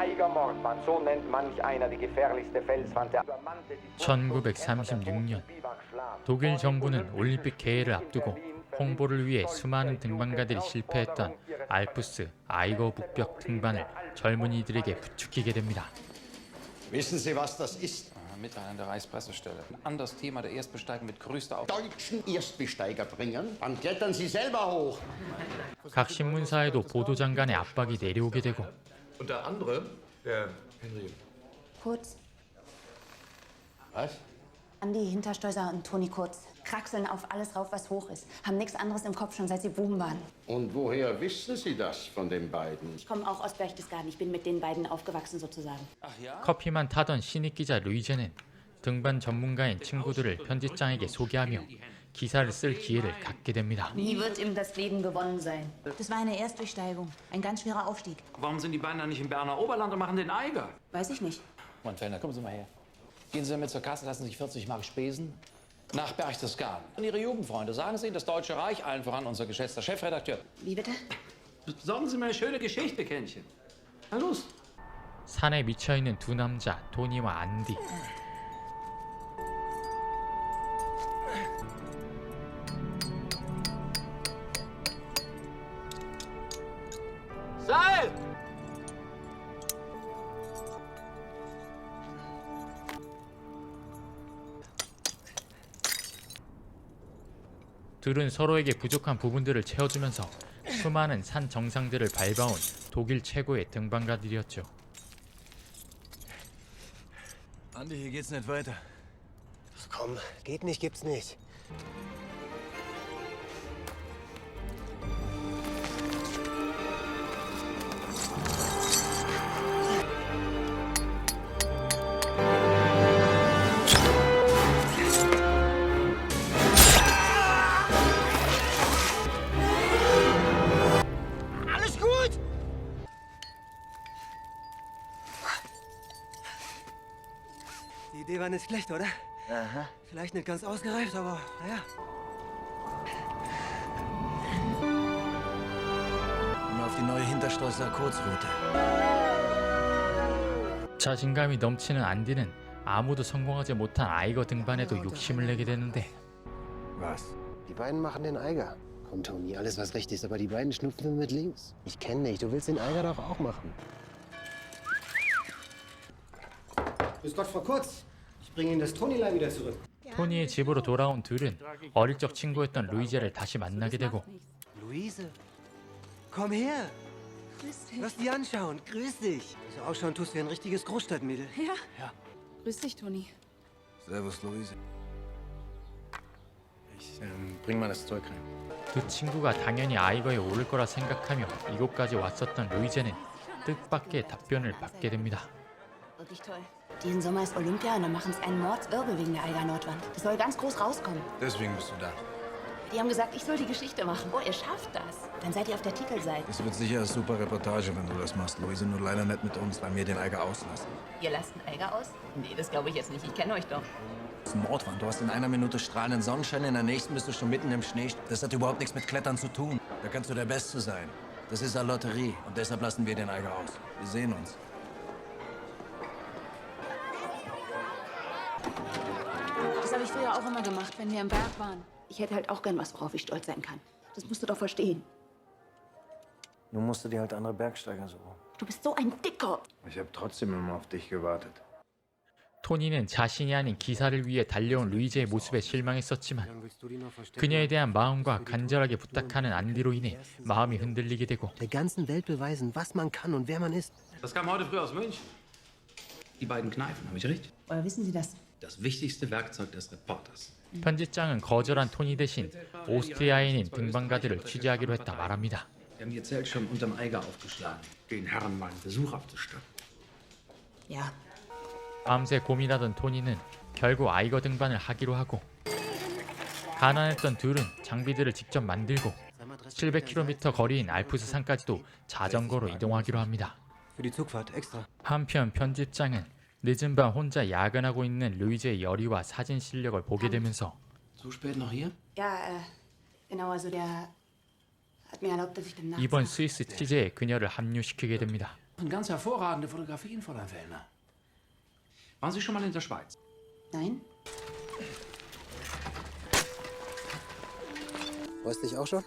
Eigermordband, so nennt manch einer die gefährlichste Felswand der 1936년 독일 정부는 올림픽 개회를 앞두고 홍보를 위해 수많은 등반가들이 실패했던 알프스 아이거 북벽 등반을 젊은이들에게 부추기게 됩니다. Wissen Sie, was das ist? Mitteilung der Reichspressestelle. An das Thema der Erstbesteigung mit größter Deutschen Erstbesteiger bringen, dann klettern Sie selber hoch. 각 신문사에도 보도장관의 압박이 내려오게 되고 Unter anderem der Henry. Kurz, Was? Andi Hinterstoiser und Toni Kurz. Kraxeln auf alles rauf, was hoch ist. Haben nichts anderes im Kopf, schon seit sie Buben waren. Und woher wissen Sie das von den beiden? Ich komme auch aus Berchtesgaden. Ich bin mit den beiden aufgewachsen sozusagen. 커피만 타던 신입 기자 루이제는 등반 전문가인 친구들을 편집장에게 소개하며 기사를 쓸 기회를 갖게 됩니다. Nie wird ihm das Leben gewonnen sein. Das war eine Erstdurchsteigung, ein ganz schwerer Aufstieg. Warum sind die beiden dann nicht im Berner Oberland und machen den Eiger? Weiß ich nicht. Mann, Fellner, kommen Sie mal her. Gehen Sie damit zur Kasse, lassen sich 40 Mark spesen. Nach Berchtesgaden. Und Ihre Jugendfreunde, sagen Sie ihnen das Deutsche Reich, allen voran unser geschätzter Chefredakteur. Wie bitte? Besorgen Sie mir eine schöne Geschichte, Kännchen. Na los. 산에 미쳐있는 두 남자 토니와 안디. Seil! 둘은 서로에게 부족한 부분들을 채워주면서 수많은 산 정상들을 밟아온 독일 최고의 등반가들이었죠. Andi, hier geht's nicht weiter. Komm, geht nicht, gibt's nicht. Alles gut? Die Idee war nicht schlecht, oder? Aha. Vielleicht nicht ganz ausgereift, aber naja. Und auf die neue Hinterstoiser Kurzroute. 자신감이 넘치는 안디는 아무도 성공하지 못한 아이거 등반에도 욕심을 내게 되는데 Was? Die beiden machen den Eiger. Komm, Toni, alles was recht ist, aber die beiden schnupfen mit links. Ich kenne dich, du willst den Eiger doch auch machen. Grüß Gott, Frau Kurz. Ich bringe Ihnen das Tonilein wieder zurück. 토니의 집으로 돌아온 둘은 어릴 적 친구였던 루이제를 다시 만나게 되고 Luise, komm her. Grüß dich. Lass die anschauen. Grüß dich. So ausschauen tust wie ein richtiges Großstadtmädel. Ja. Grüß dich, Toni. Servus, Luise. Ich bring mal das Zeug rein. 두 친구가 당연히 아이거에 오를 거라 생각하며 이곳까지 왔었던 루이제는 뜻밖의 답변을 받게 됩니다. Wirklich toll. Diesen Sommer ist Olympia und dann machen es einen Mordswirbel wegen der Eiger Nordwand. Das soll ganz groß rauskommen. Deswegen bist du da. Die haben gesagt, ich soll die Geschichte machen. Oh, ihr schafft das. Dann seid ihr auf der Titelseite. Das wird sicher eine super Reportage, wenn du das machst, Luise. Nur leider nicht mit uns, weil wir den Eiger auslassen. Ihr lasst einen Eiger aus? Nee, das glaube ich jetzt nicht. Ich kenne euch doch. Das ist ein Mordwand. Du hast in einer Minute strahlenden Sonnenschein, in der nächsten bist du schon mitten im Schnee. Das hat überhaupt nichts mit Klettern zu tun. Da kannst du der Beste sein. Das ist eine Lotterie und deshalb lassen wir den Eiger aus. Wir sehen uns. Das habe ich früher auch immer gemacht, wenn wir im Berg waren. Ich hätte halt auch gern was, worauf ich stolz sein kann. Das musst du doch verstehen. Nun musst du dir halt andere Bergsteiger suchen. Du bist so ein Dicker. Ich habe trotzdem immer auf dich gewartet. 토니는 자신이 아닌 기사를 위해 달려온 루이제의 모습에 실망했었지만 Willst du die noch verstecken? 그녀에 대한 마음과 간절하게 부탁하는 안디로 인해 마음이 흔들리게 되고 Der ganzen Welt beweisen, was man kann und wer man ist. Das kam heute früh aus München. Die beiden Kneifen, habe ich recht? Woher wissen Sie das? Das wichtigste Werkzeug des Reporters. 편집장은 거절한 토니 대신 오스트리아인인 등반가들을 취재하기로 했다 말합니다. Wir haben ihr Zelt schon unterm Eiger aufgeschlagen. Den Herren mal einen Besuch abzustatten. Ja. 밤새 고민하던 토니는 결국 아이거 등반을 하기로 하고 가난했던 둘은 장비들을 직접 만들고 700km 거리인 알프스 산까지도 자전거로 이동하기로 합니다. Für die Zugfahrt extra. 한편 편집장은 늦은 밤 혼자 야근하고 있는 루이제의 열의와 사진 실력을 보게 되면서 So spät noch hier? Ja, genau, also der hat mir erlaubt, dass ich dann nachts... 이번 스위스 취재에 그녀를 합류시키게 됩니다. Ganz hervorragende Fotografien, Fräulein Fellner. Waren Sie schon mal in der Schweiz? Nein? Freust dich auch schon?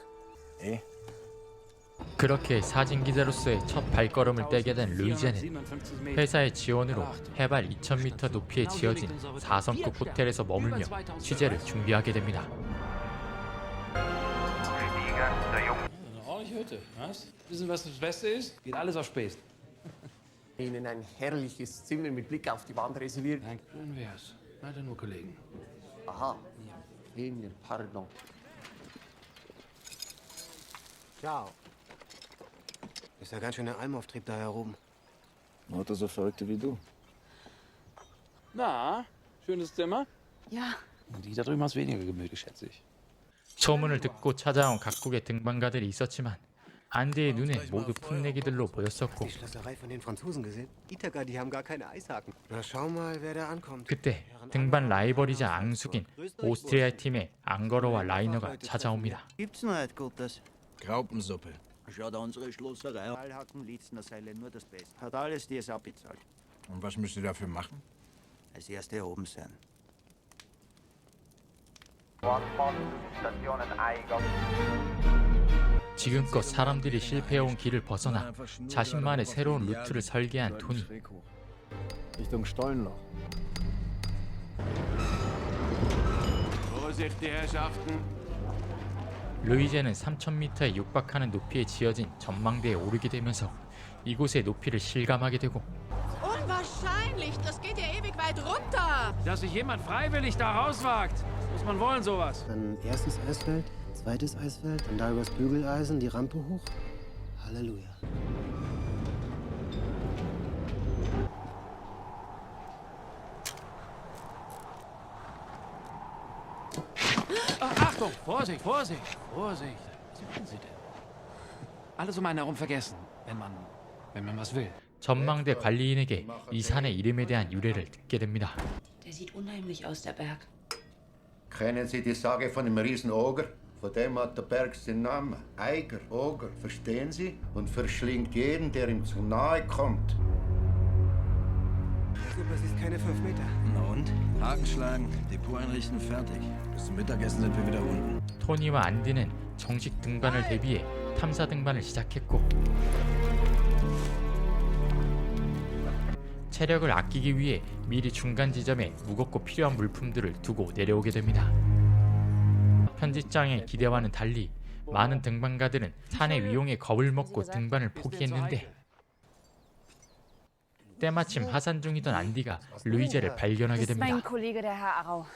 Eh? 그렇게 사진기자로서의 첫 발걸음을 떼게 된 루이제는 회사의 지원으로 해발 2000m 높이에 지어진 4성급 호텔에서 머물며 취재를 준비하게 됩니다. Eine ordentliche Hütte, was? Wissen, was das Beste ist? Geht alles auf Spesen. Ihnen ein herrliches Zimmer mit Blick auf die Wand reserviert. Danke. Schön wär's. Leider nur Kollegen. Aha. Emil, pardon. Ciao. Ist ja ganz schön der Almauftrieb da herum. Lauter so Verrückte wie du. Na, schönes Zimmer? Ja. Die da drüben hat's weniger gemütlich, schätze ich. 소문을 듣고 찾아온 각국의 등반가들이 있었지만 안디의 눈엔 모두 풋내기들로 보였었고, Die Schlosserei von den Franzosen gesehen? Ithaka, die haben gar keine Eishaken. Na schau mal, wer da ankommt. 그때 등반 라이벌이자 앙숙인 오스트리아 팀의 앙거러와 라이너가 찾아옵니다. Gibt's noch etwas Gutes? Graupensuppe. Schaut unsere Schlosserei. Ballhaken, Lietzner Seile, nur das Beste. Hat alles dir abbezahlt. Und was müsst ihr dafür machen? Als Erste oben sein. Stationen Eiger. 지금껏 사람들이 실패해온 길을 벗어나 자신만의 새로운 루트를 설계한 토니. Richtung Stollenloch. Vorsicht, die Herrschaften. 루이제는 3000m에 육박하는 높이에 지어진 전망대에 오르게 되면서 이곳의 높이를 실감하게 되고, Unwahrscheinlich! Das geht ja ewig weit runter! Dass sich jemand freiwillig da rauswagt, muss man wollen, sowas. Dann erstes Eisfeld, zweites Eisfeld, dann da übers Bügeleisen, die Rampe hoch. Halleluja. Achtung! Vorsicht, Vorsicht, Vorsicht. Was machen Sie denn? Alles um einen herum vergessen, wenn man was will. 전망대 관리인에게 이 산의 이름에 대한 유래를 듣게 됩니다. Der sieht unheimlich aus, der Berg. Kennen Sie die Sage von dem Riesenoger? Von dem hat der Berg seinen Namen. Eiger, Oger, verstehen Sie? Und verschlingt jeden, der ihm zu nahe kommt. Super, es ist keine 5 Meter. Na und? Haken schlagen, Depot einrichten, fertig. Bis zum Mittagessen sind wir wieder unten. 토니와 안디는 정식 등반을 대비해 탐사 등반을 시작했고, 체력을 아끼기 위해 미리 중간 지점에 무겁고 필요한 물품들을 두고 내려오게 됩니다. 편집장의 기대와는 달리 많은 등반가들은 산의 위용에 겁을 먹고 등반을 포기했는데, 때마침 하산 중이던 안디가 루이제를 발견하게 됩니다. Kollege, der Herr Arau.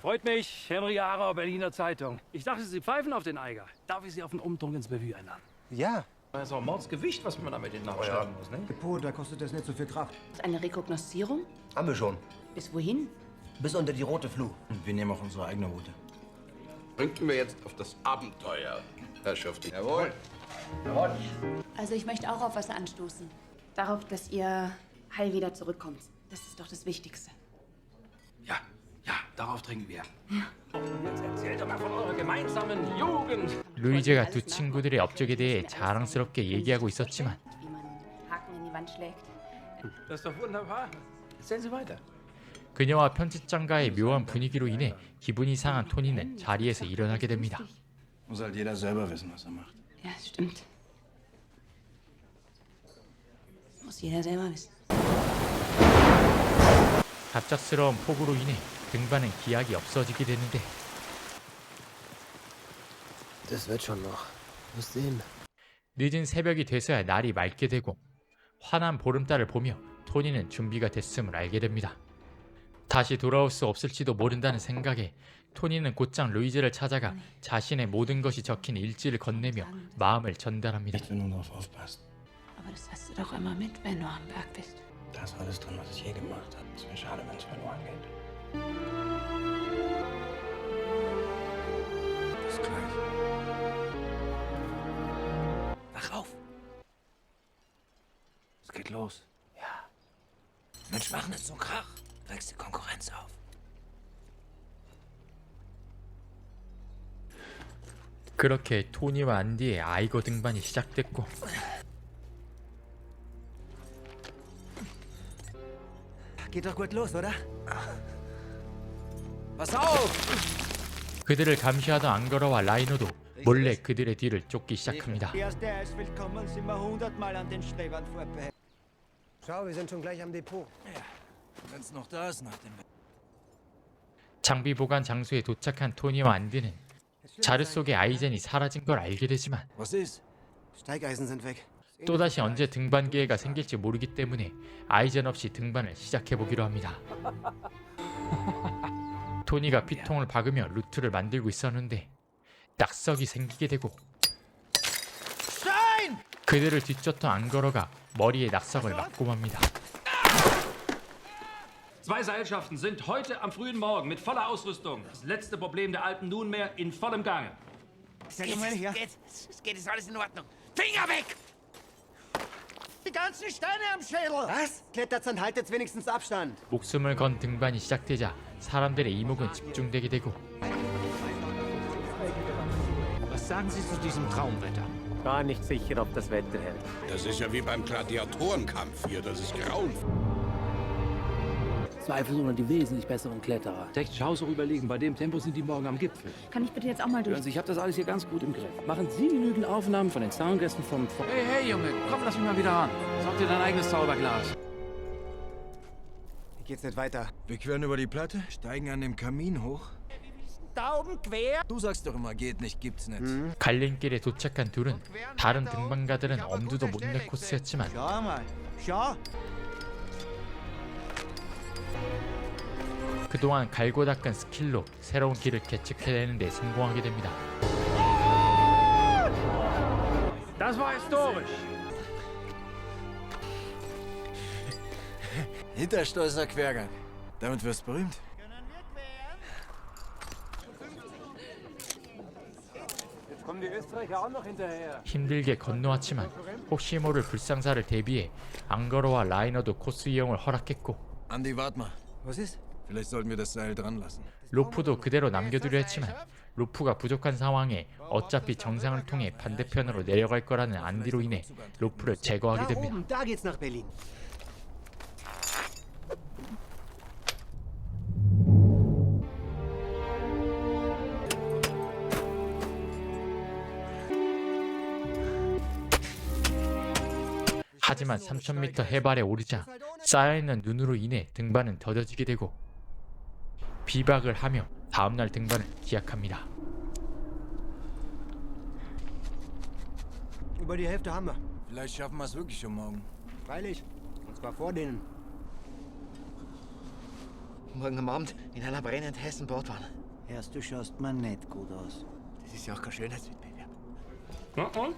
Freut mich, Henry Arau, Berliner Zeitung. Ich dachte, Sie pfeifen auf den Eiger. Darf ich Sie auf einen Umtrunk ins Bevue einladen? Ja. Das ist auch Mordsgewicht, was man da mit den nachschlagen muss, ne? Depot, da kostet das nicht so viel Kraft. Eine Rekognoszierung? Haben wir schon. Bis wohin? Bis unter die rote Fluh. Und wir nehmen auch unsere eigene Route. Bringt mir jetzt auf das Abenteuer, Herrschaften. Jawohl. Also ich möchte auch auf was anstoßen. Darauf, dass ihr heil wieder zurückkommt. Das ist doch das Wichtigste. Ja, darauf trinken wir. Und jetzt erzählt doch mal von eurer gemeinsamen Jugend. 루이제가 두 친구들의 업적에 대해 자랑스럽게 얘기하고 있었지만, Wie man Haken in die Wand schlägt. Das ist doch wunderbar. Erzählen Sie weiter. 그녀와 편집장과의 묘한 분위기로 인해 기분이 상한 토니는 자리에서 일어나게 됩니다. Muss halt jeder selber wissen, was er macht. Ja, stimmt. Muss jeder selber wissen. 갑작스러운 폭우로 인해 등반은 기약이 없어지게 되는데, Das wird schon noch. Muss sehen. 늦은 새벽이 돼서야 날이 맑게 되고, 환한 보름달을 보며 토니는 준비가 됐음을 알게 됩니다. 다시 돌아올 수 없을지도 모른다는 생각에 토니는 곧장 루이제를 찾아가 자신의 모든 것이 적힌 일지를 건네며 마음을 전달합니다. Wenn du drauf aufpasst. Aber das hast du doch immer mit, wenn du am Berg bist. Da ist alles drin, was ich je gemacht habe. Es wäre schade, wenn es verloren geht. Bis gleich. Wach auf. Es geht los. Ja. Mensch, mach nicht so einen Krach. Wächst die Konkurrenz auf. 그렇게 토니와 안디의 아이거 등반이 시작됐고, Geht doch gut los, oder? Pass auf! 그들을 감시하던 앙거러와 라이너도 몰래 그들의 뒤를 쫓기 시작합니다. Erste Eiswillkommen sind wir 100-mal an den Strebern vorbei. Schau, wir sind schon gleich am Depot. Ja, wenn's noch da ist nach dem... 장비 보관 장소에 도착한 토니와 안디는 자르 속의 아이젠이 사라진 걸 알게 되지만 Was ist? Steigeisen sind weg. 또다시 언제 등반 기회가 생길지 모르기 때문에 아이젠 없이 등반을 시작해보기로 합니다. 토니가 피통을 박으며 루트를 만들고 있었는데 낙석이 생기게 되고 그들을 뒤쫓던 앙거러가 머리에 낙석을 맞고 맙니다. Zwei Seilschaften sind heute am frühen Morgen mit voller Ausrüstung. Das letzte Problem der Alpen nunmehr in vollem Gange. Sag mal her. Es geht, ist alles in Ordnung. Finger weg! Die ganzen Steine am Schädel. Was? Klettert's und haltet's wenigstens Abstand. 목숨을 건 등반이 시작되자 사람들의 이목은 집중되게 되고 Was sagen Sie zu diesem Traumwetter? Gar nicht sicher, ob das Wetter hält. Das ist ja wie beim Gladiatorenkampf hier. Das ist grauenvoll. Zweifelsohne die wesentlich besseren Kletterer. Technisch Haus auch überlegen, bei dem Tempo sind die morgen am Gipfel. Kann ich bitte jetzt auch mal durch? Hören Sie, ich habe das alles hier ganz gut im Griff. Machen Sie genügend Aufnahmen von den Soundgästen vom... Hey, Junge, komm, lass mich mal wieder ran. Sorg dir dein eigenes Zauberglas. Wie geht's nicht weiter? Wir queren über die Platte, steigen an dem Kamin hoch. Da oben quer. Du sagst doch immer, geht nicht, gibt's nicht. 갈림길에 도착한 둘은 다른 등반가들은 엄두도 못 낼 코스였지만 Schau mal. Schau. 그동안 갈고 닦은 스킬로 새로운 길을 개척해내는 데 성공하게 됩니다. Das war historisch. Hinterstoßer Quergang. Damit wirst du berühmt. Jetzt kommen die Österreicher auch noch hinterher. 힘들게 건너왔지만 혹시 모를 불상사를 대비해 앙거러와 라이너도 코스 이용을 허락했고 Andi, warte mal. Was ist? Vielleicht sollten wir das Seil dran lassen. 로프도 그대로 남겨두려 했지만 로프가 부족한 상황에 어차피 정상을 통해 반대편으로 내려갈 거라는 안디로 인해 로프를 제거하게 됩니다. Da geht's nach Berlin. 하지만 3000m 해발에 오르자 쌓여있는 눈으로 인해 등반은 더뎌지게 되고 비박을 하며 다음날 등반을 기약합니다. Über die Hälfte haben wir. Vielleicht schaffen wir es wirklich schon morgen. Freilich. Und zwar vor denen. Morgen am Abend in einer brennend heißen Bordwanne. Erst du schaust mal nicht gut aus. Das ist ja auch kein Schönheitswettbewerb. Und?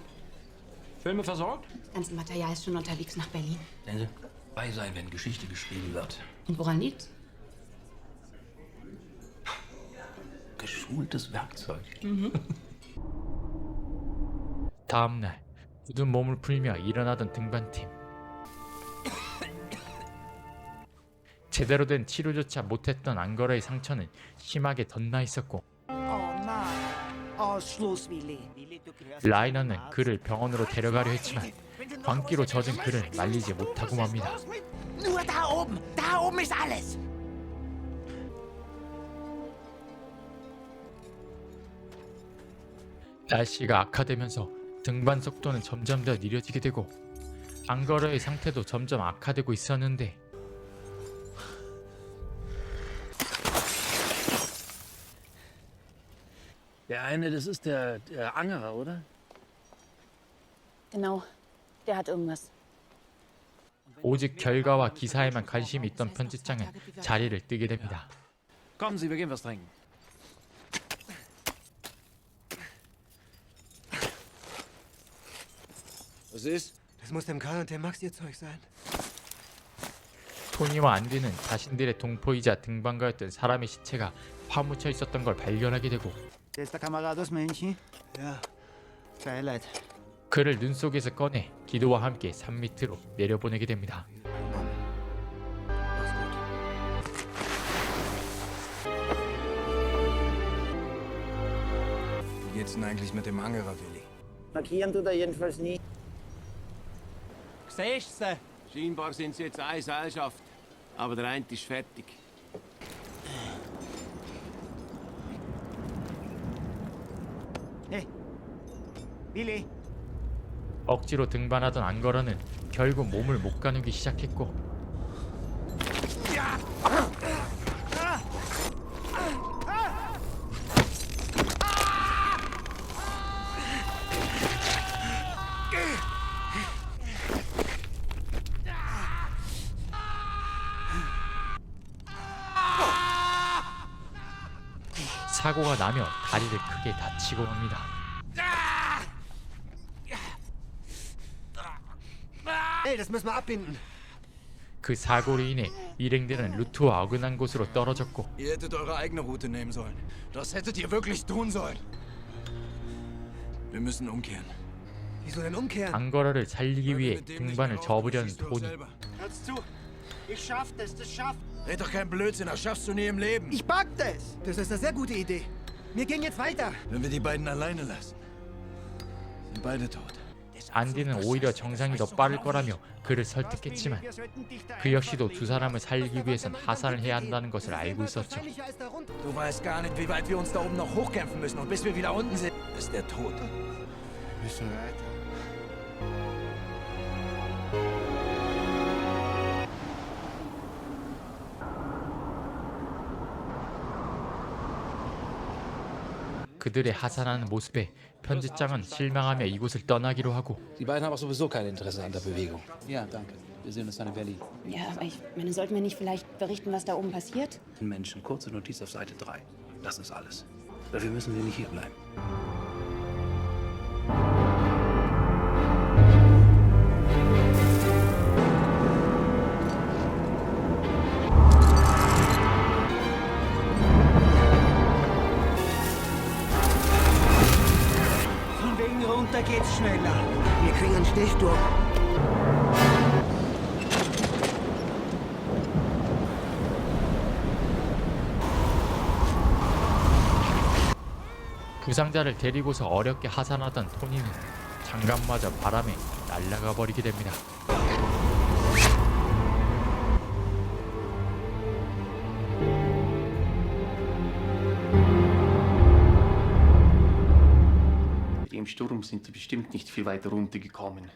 Filme versorgt? Das ganze Material ist schon unterwegs nach Berlin. Sehen Sie, bei sein, wenn Geschichte geschrieben wird. Und woran liegt's? Geschultes Werkzeug. 다음날 굳은 몸을 풀며 일어나던 등반팀. 제대로 된 치료조차 못했던 앙거러의 상처는 심하게 덧나 있었고 라이너는 그를 병원으로 데려가려 했지만 광기로 젖은 그를 말리지 못하고 맙니다. Nur da oben ist alles. 날씨가 악화되면서 등반 속도는 점점 더 느려지게 되고 앙거러의 상태도 점점 악화되고 있었는데 Der eine, das ist der Angerer, oder? Genau. Der hat irgendwas. 오직 결과와 기사에만 관심이 있던 편집장은 자리를 뜨게 됩니다. Kommen Sie, wir gehen was trinken. Was ist? Das muss dem Karl und dem Max ihr Zeug sein. 토니와 안디는 자신들의 동포이자 등반가였던 사람의 시체가 파묻혀 있었던 걸 발견하게 되고 Der ist der Kamerad aus München? Ja. Sei leid. 그를 눈 속에서 꺼내 기도와 함께 산 밑으로 내려보내게 됩니다. Wie geht's denn eigentlich mit dem Angerer, Willi? Markieren tut er jedenfalls nie. Siehst du? Scheinbar sind sie jetzt eine Seilschaft. Aber der eine ist fertig. Hey, Billy. 억지로 등반하던 안거라는 결국 몸을 못 가누기 시작했고 사고가 나며 다리를 크게 다치고 맙니다. Hey, das müssen wir abbinden. 그 사고로 인해 일행들은 루트와 어긋난 곳으로 떨어졌고 Ihr hättet eure eigene Route nehmen sollen. Das hättet ihr wirklich tun sollen. Wir müssen umkehren. Wieso denn umkehren? 앙거라를 살리기 위해 등반을 접으려는 토니. Hört's zu. Ich schaff das, das schafft. Red doch kein Blödsinn, das schaffst du nie im Leben. Ich pack das. Das ist eine sehr gute Idee. Wir gehen jetzt weiter. Wenn wir die beiden alleine lassen, sind beide tot. 안디는 오히려 정상이 더 빠를 거라며 그를 설득했지만 그 역시도 두 사람을 살리기 위해선 하산을 해야 한다는 것을 알고 있었죠. Du weißt gar nicht, wie weit wir uns da oben noch hochkämpfen müssen. Und bis wir wieder unten sind, ist der tot. Müssen wir weiter. 그들의 하산하는 모습에 편집장은 실망하며 이곳을 떠나기로 하고 Die beiden haben auch sowieso kein Interesse an der Bewegung. Ja, danke. Wir sehen uns dann in Berlin. Ja, aber ich meine, sollten wir nicht vielleicht berichten, was da oben passiert? Menschen, kurze Notiz auf Seite 3. Das ist alles. Dafür müssen wir nicht hier bleiben. Von wegen runter geht's schneller. Wir kriegen einen Stechsturm. 부상자를 데리고서 어렵게 하산하던 토니는 장갑마저 바람에 날아가 버리게 됩니다. Mit dem Sturm sind sie bestimmt nicht viel weiter runtergekommen.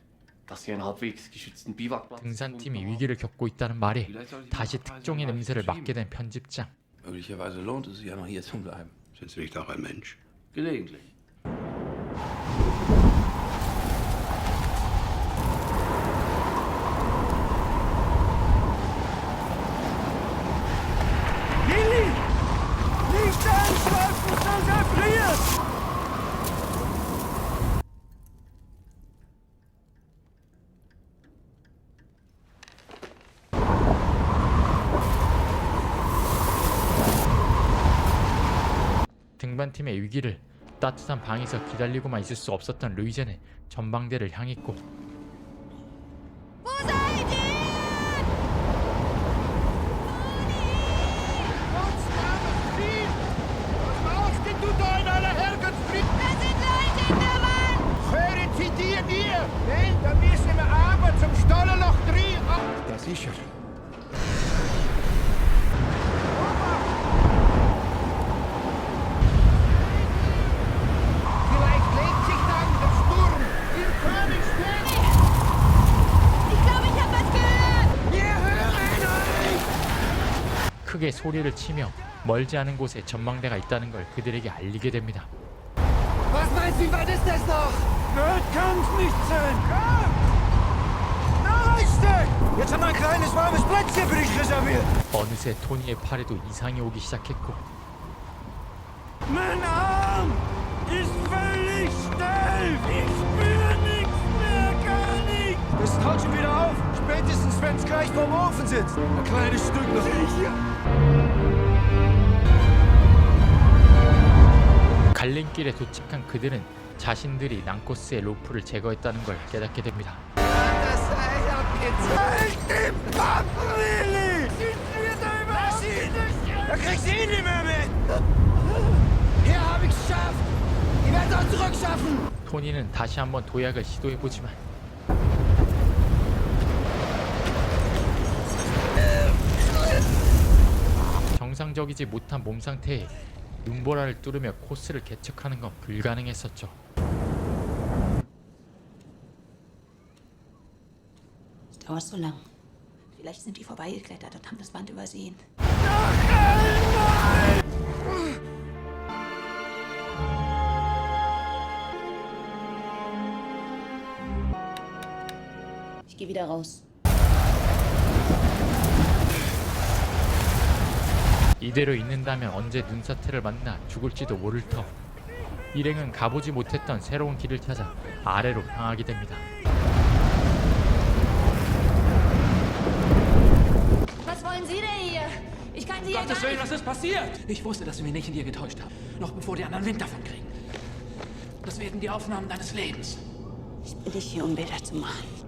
Dass sie einen halbwegs geschützten Biwakplatz 등산팀이 위기를 겪고 있다는 말에 다시 특종의 냄새를 맡게 된 편집장. Möglicherweise lohnt es sich ja noch hier zu bleiben. Sind Sie nicht auch ein Mensch? Gelegentlich. Billy! Nicht anschlafen, sonst erfriert! 등반팀의 위기를 따뜻한 방에서 기다리고만 있을 수 없었던 루이제는 전방대를 향했고 Ja, sicher. Vielleicht legt sich dann der Sturm im Königsberg. Ich glaube, ich habe was gehört! Wir hören euch! 크게 소리를 치며 멀지 않은 곳에 전망대가 있다는 걸 그들에게 알리게 됩니다. Was meinst du, wie weit ist das noch? Das kann's nicht sein! Jetzt haben wir ein kleines warmes Plätzchen für dich reserviert. 어느새 토니의 팔에도 이상이 오기 시작했고 Mein Arm ist völlig steif! Ich spüre nichts mehr, gar nichts! Das taut schon wieder auf. Spätestens, wenn es gleich vorm Ofen sitzt. Ein kleines Stück noch. 갈림길에 도착한 그들은 자신들이 난코스의 로프를 제거했다는 걸 깨닫게 됩니다. Halt den Papp, Willi! Lass ihn! Da kriegst du ihn nicht mehr mit! Hier habe ich's geschafft. Ihr werdet auch zurückschaffen. 토니는 다시 한번 도약을 시도해보지만 정상적이지 못한 몸 상태에 눈보라를 뚫으며 코스를 개척하는 건 불가능했었죠. Es dauert so lang. Vielleicht sind die vorbeigeklettert und haben das Band übersehen. Ich gehe wieder raus. 이대로 있는다면 언제 눈사태를 만나 죽을지도 모를 터 일행은 가보지 못했던 새로운 길을 찾아 아래로 향하게 됩니다. Was wollen Sie denn hier? Ich kann Sie hier Gottes gar Willen, nicht... was ist passiert? Ich wusste, dass wir mich nicht in dir getäuscht haben. Noch bevor die anderen Wind davon kriegen. Das werden die Aufnahmen deines Lebens. Ich bin nicht hier, um Bilder zu machen.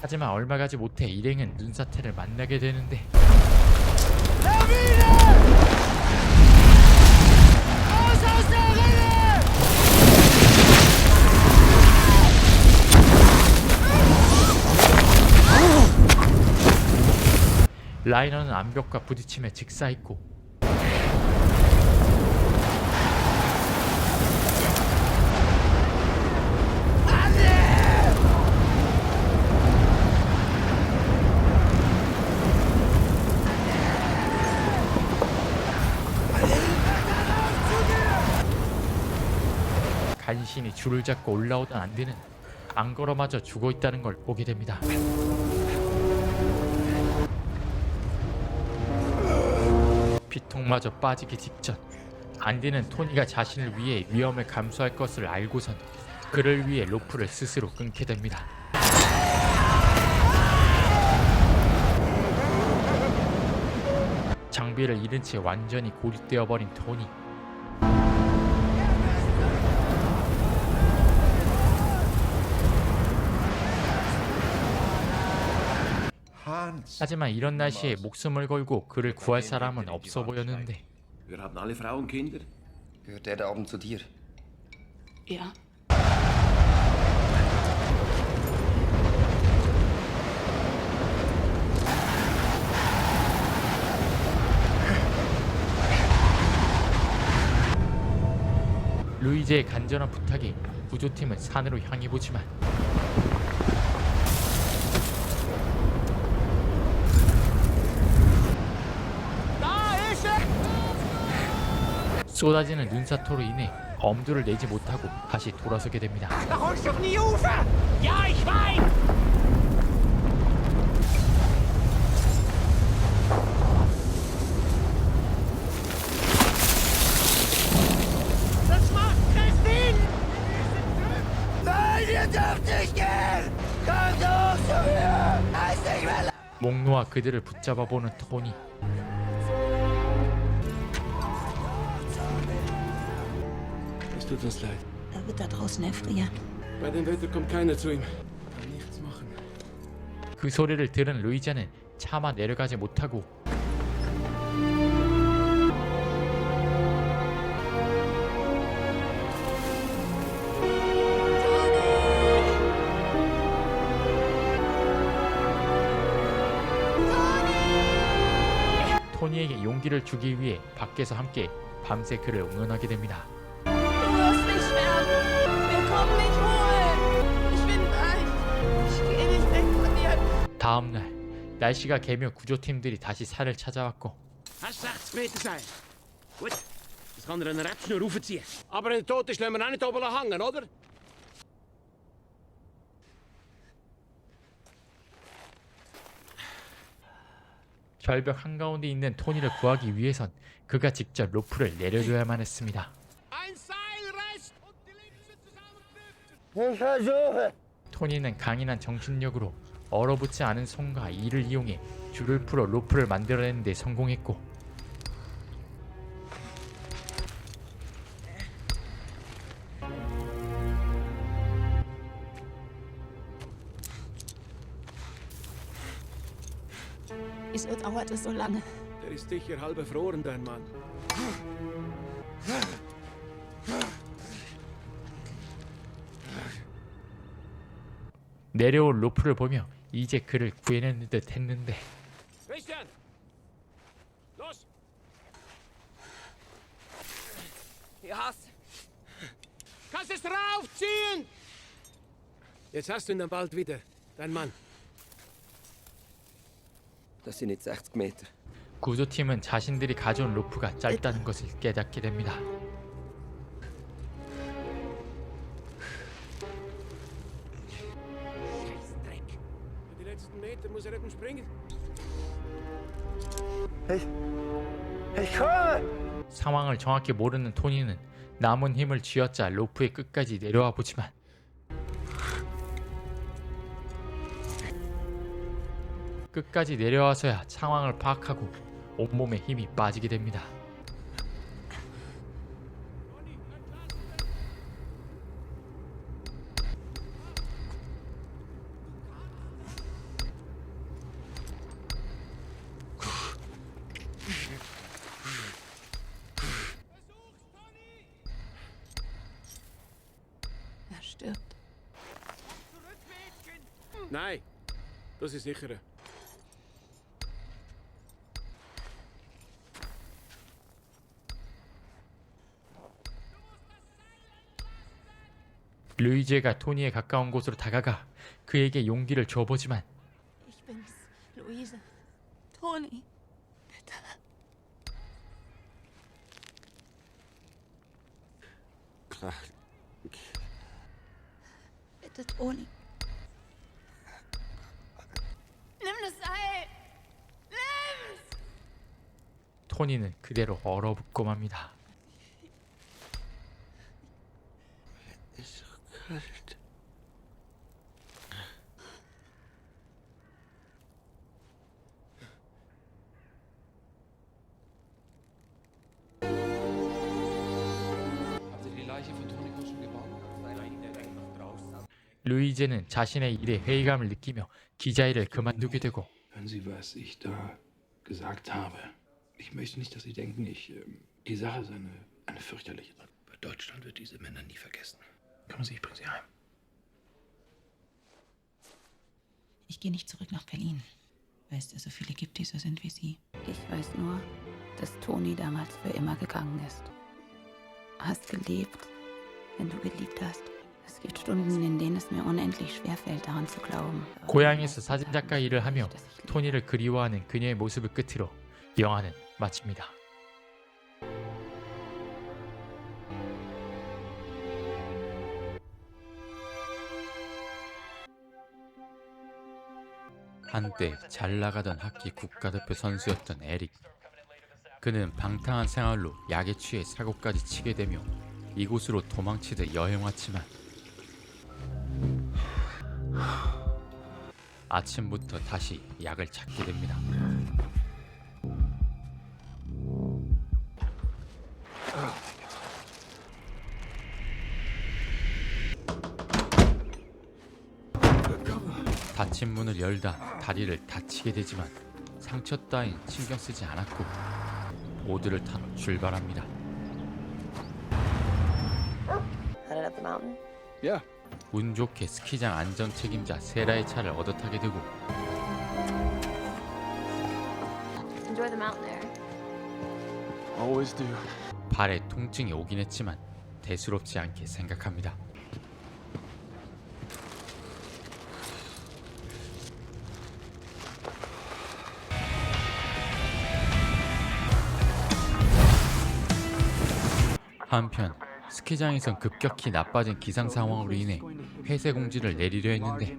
하지만 얼마 가지 못해 일행은 눈사태를 만나게 되는데 라이너는 암벽과 부딪히며 직사했고 간신히 줄을 잡고 올라오던 안디는 앙거러마저 죽어있다는 걸 보게 됩니다. 피통마저 빠지기 직전 안디는 토니가 자신을 위해 위험을 감수할 것을 알고선 그를 위해 로프를 스스로 끊게 됩니다. 장비를 잃은 채 완전히 고립되어 버린 토니. 하지만 이런 날씨에 목숨을 걸고 그를 구할 사람은 없어 보였는데 Wir haben alle Frauen Kinder. Gehört der da oben zu dir? Ja. 루이즈의 간절한 부탁에 구조팀은 산으로 향해 보지만 쏟아지는 눈사토로 인해 엄두를 내지 못하고 다시 돌아서게 됩니다. 목 놓아 그들을 붙잡아 보는 토니. Es tut uns leid. Er wird da draußen erfrieren. Bei dem Wetter kommt keiner zu ihm. Kann nichts machen. 그 소리를 들은 루이자는 차마 내려가지 못하고 토니에게 용기를 주기 위해 밖에서 함께 밤새 그를 응원하게 됩니다. Du wirst nicht sterben. Wir kommen dich holen. Ich bin bereit. Ich gehe nicht weg von dir. 다음 날 날씨가 개며 구조팀들이 다시 산을 찾아왔고 Hast 60 Meter Seil. Gut. Das kann er an einer Rebschnur raufziehen. Aber einen Toten lassen wir auch nicht oben hängen, oder? 절벽 한가운데 있는 토니를 구하기 위해선 그가 직접 로프를 내려줘야만 했습니다. Ein Seilrest und die Links zusammenknüpfen. 토니는 강인한 정신력으로 얼어붙지 않은 손과 이를 이용해 줄을 풀어 로프를 만들어내는 데 성공했고 Wieso dauert es so lange? Der ist sicher halb erfroren, dein Mann. 내려올 로프를 보며 이제 그를 구해내는 듯 했는데 Christian! Los! Ihr hast. Kannst es raufziehen! Jetzt hast du ihn dann bald wieder. Dein Mann. Das sind jetzt 60 Meter. 구조팀은 자신들이 가져온 로프가 짧다는 것을 깨닫게 됩니다. Die letzten Meter muss er eben springen. 상황을 정확히 모르는 토니는 남은 힘을 쥐어짜 로프의 끝까지 내려와 보지만 끝까지 내려와서야 상황을 파악하고 온몸에 힘이 빠지게 됩니다. Er stirbt. Nein, das ist sicherer. 루이제가 토니에 가까운 곳으로 다가가 그에게 용기를 줘보지만 Ich bin's, Luise. Toni. Bitte. Klar. Bitte, Toni. Nimm das Seil! Nimm's! 토니는 그대로 얼어붙고 맙니다. Habt ihr die Leiche von Toni Kroos schon gebaut? 루이제는 자신의 일에 회의감을 느끼며 기자 일을 그만두게 되고 Hören Sie, was ich da gesagt habe. Ich möchte nicht, dass Sie denken, die Sache ist eine fürchterliche. Aber Deutschland wird diese Männer nie vergessen. Kommen Sie, ich bringe Sie heim. Ich gehe nicht zurück nach Berlin, weil es da so viele gibt, die so sind wie Sie. Ich weiß nur, dass Toni damals für immer gegangen ist. Hast gelebt, wenn du geliebt hast. Es gibt Stunden, in denen es mir unendlich schwerfällt, daran zu glauben. 고향에서 사진작가 일을 하며 토니를 그리워하는 그녀의 모습을 끝으로 영화는 마칩니다. 한때 잘 나가던 학기 국가대표 선수였던 에릭. 그는 방탕한 생활로 약에 취해 사고까지 치게 되며 이곳으로 도망치듯 여행 왔지만 아침부터 다시 약을 찾게 됩니다. 닫힌 문을 열다 다리를 다치게 되지만 상처 따윈 신경 쓰지 않았고 보드를 타러 출발합니다. Headed up the mountain? Yeah. 운 좋게 스키장 안전 책임자 세라의 차를 얻어 타게 되고 Enjoy the mountain air. Always do. 발에 통증이 오긴 했지만 대수롭지 않게 생각합니다. 한편 스키장에선 급격히 나빠진 기상 상황으로 인해 폐쇄 공지를 내리려 했는데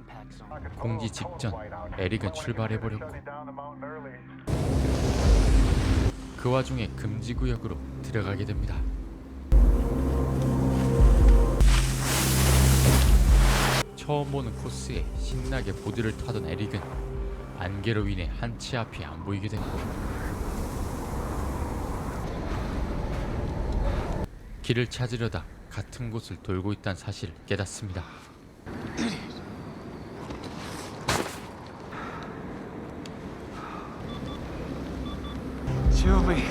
공지 직전 에릭은 출발해버렸고 그 와중에 금지구역으로 들어가게 됩니다. 처음 보는 코스에 신나게 보드를 타던 에릭은 안개로 인해 한치 앞이 안 보이게 됐고 길을 찾으려다 같은 곳을 돌고 있다는 사실을 깨닫습니다. Show me.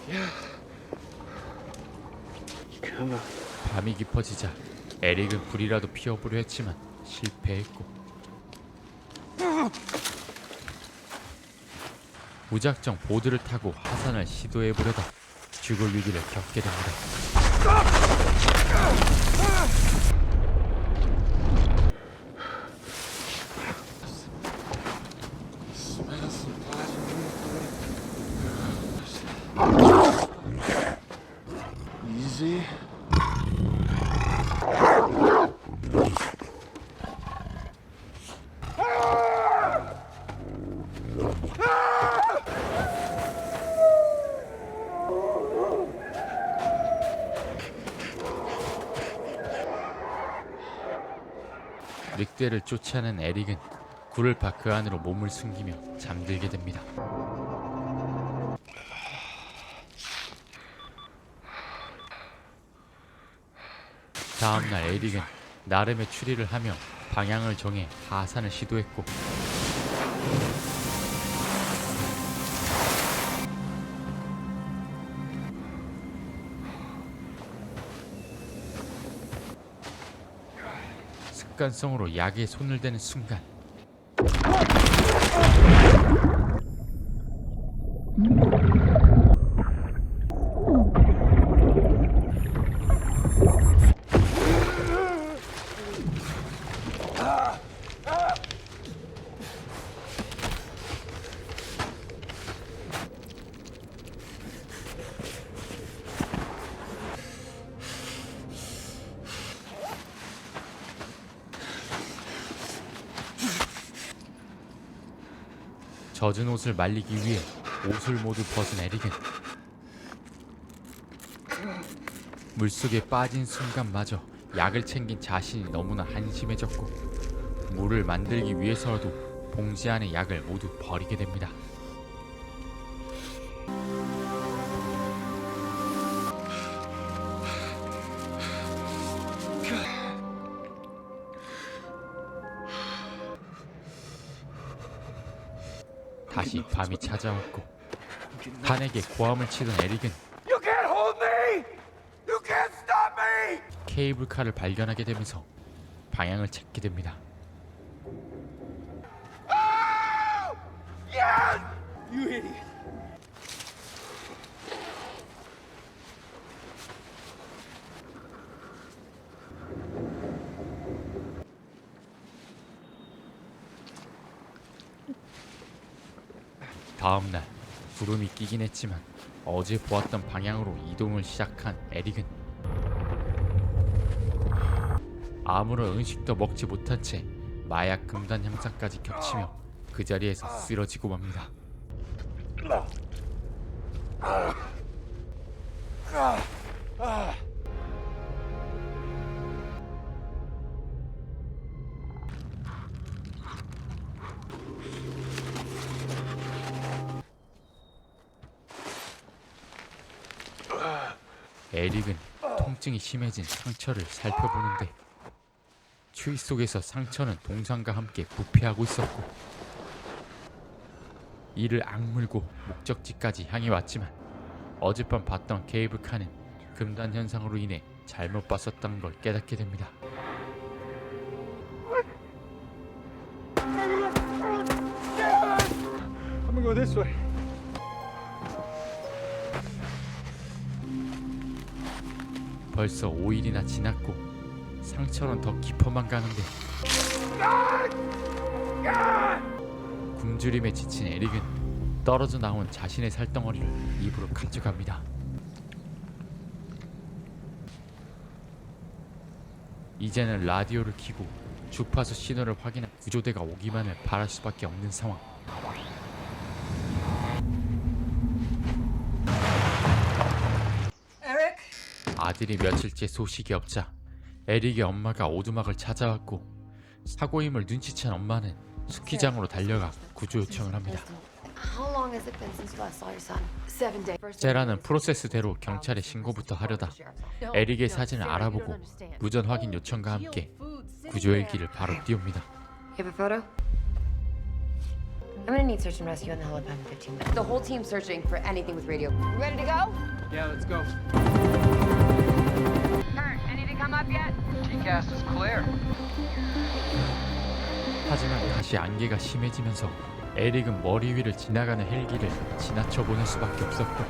Yeah. Come on. 밤이 깊어지자 에릭은 불이라도 피워보려 했지만 실패했고 무작정 보드를 타고 하산을 시도해보려다 죽을 위기를 겪게 됩니다. Easy. 늑대를 쫓아낸 에릭은 굴을 파 그 안으로 몸을 숨기며 잠들게 됩니다. 다음날 에릭은 나름의 추리를 하며 방향을 정해 하산을 시도했고 습관성으로 약에 손을 대는 순간 젖은 옷을 말리기 위해 옷을 모두 벗은 에릭은 물속에 빠진 순간마저 약을 챙긴 자신이 너무나 한심해졌고 물을 만들기 위해서라도 봉지 안의 약을 모두 버리게 됩니다. 다시 밤이 찾아왔고 탄에게 고함을 치던 에릭은 You can't hold me! You can't stop me! 케이블카를 발견하게 되면서 방향을 찾게 됩니다. Oh! Yes! You idiot! 다음날 구름이 끼긴 했지만 어제 보았던 방향으로 이동을 시작한 에릭은 아무런 음식도 먹지 못한 채 마약 금단 형사까지 겹치며 그 자리에서 쓰러지고 맙니다. 에릭은 통증이 심해진 상처를 살펴보는데 추위 속에서 상처는 동상과 함께 부패하고 있었고 이를 악물고 목적지까지 향해 왔지만 어젯밤 봤던 케이블카는 금단 현상으로 인해 잘못 봤었다는 걸 깨닫게 됩니다. I'm gonna go this way. 벌써 5일이나 지났고 상처는 더 깊어만 가는데 굶주림에 지친 에릭은 떨어져 나온 자신의 살덩어리를 입으로 가져갑니다. 이제는 라디오를 켜고 주파수 신호를 확인한 구조대가 오기만을 바랄 수밖에 없는 상황. 아들이 며칠째 소식이 없자 에릭의 엄마가 오두막을 찾아왔고 사고임을 눈치챈 엄마는 스키장으로 달려가 구조 요청을 합니다. 세라는 프로세스대로 경찰에 신고부터 하려다 에릭의 사진을 알아보고 무전 확인 요청과 함께 구조 헬기를 바로 띄웁니다. You have a photo? I'm gonna need search and rescue on the helipad in 15 minutes. The whole team's searching for anything with radio. Ready to go? Yeah, let's go. Kurt, come up yet? TCAS is clear. 하지만 다시 안개가 심해지면서 에릭은 머리 위를 지나가는 헬기를 지나쳐보는 수밖에 없었고